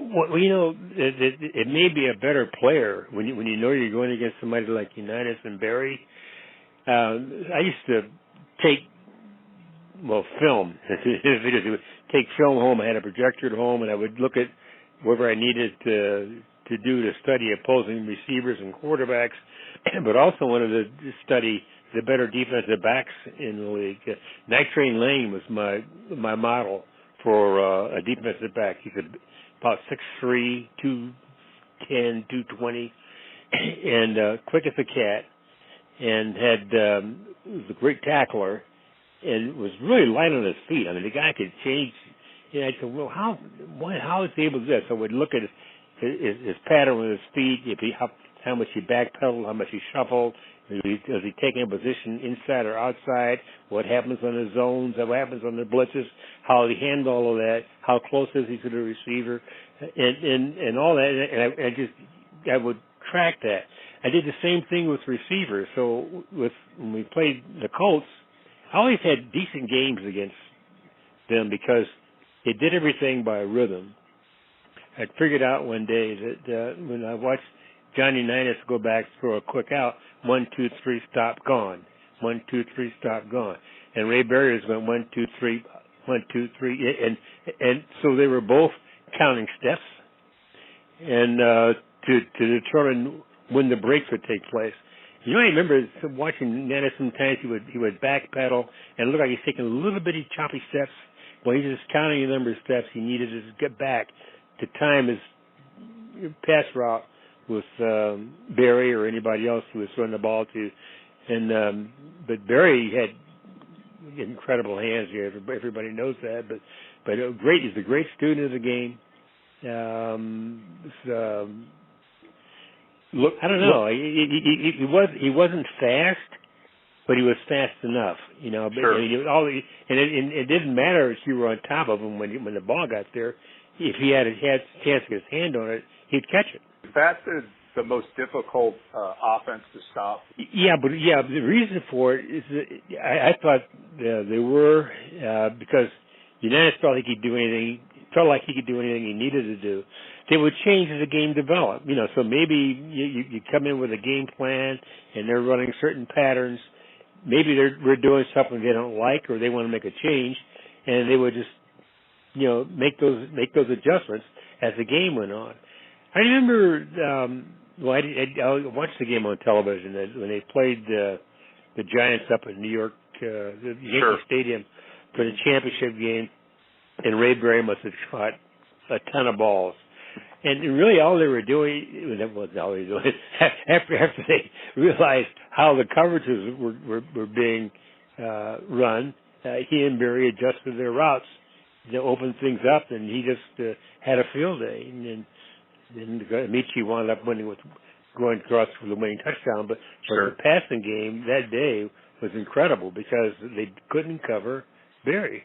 Well, you know, it may be a better player when you know you're going against somebody like Unitas and Barry. I used to take film. Take film home. I had a projector at home, and I would look at whatever I needed to do to study opposing receivers and quarterbacks, but also wanted to study the better defensive backs in the league. Night Train Lane was my model for a defensive back. He's about 6'3", 210, 220, and quick as a cat, and was a great tackler, and was really light on his feet. I mean, the guy could change. I said, well, how is he able to do that? So we'd look at his pattern with his feet, how much he backpedaled, how much he shuffled, was he taking a position inside or outside, what happens on the zones, what happens on the blitzes, how he handled all of that, how close is he to the receiver, and all that, and I would track that. I did the same thing with receivers. So when we played the Colts, I always had decent games against them because they did everything by rhythm. I figured out one day that when I watched Johnny Unitas go back, throw a quick out, 1, 2, 3, stop, gone. 1, 2, 3, stop, gone. And Ray Barriers went 1, 2, 3, 1, 2, 3, and so they were both counting steps, and to determine when the breaks would take place. You know, I remember watching Unitas sometimes he would backpedal and look like he's taking little bitty choppy steps. Well, he's just counting the number of steps he needed to get back to time his pass route with Barry or anybody else who was throwing the ball to. And but Barry had incredible hands here. Everybody knows that. But he's a great student of the game. Look, I don't know. He wasn't fast, but he was fast enough. You know, sure. It didn't matter if you were on top of him when the ball got there. If he had a chance to get his hand on it, he'd catch it. That's the most difficult offense to stop. Yeah, but the reason for it is that I thought they were because Unitas felt like he could do anything he needed to do. They would change as the game developed. You know, so maybe you come in with a game plan and they're running certain patterns. Maybe we're doing something they don't like or they want to make a change, and they would just make those adjustments as the game went on. I remember I watched the game on television when they played the Giants up in New York, the Yankee Stadium for the championship game, and Ray Barry must have caught a ton of balls. And really all they were doing, that wasn't all they were doing, after they realized how the coverages were being run, he and Barry adjusted their routes to open things up, and he just had a field day. And Amici wound up going across for the winning touchdown. But the passing game that day was incredible because they couldn't cover Barry.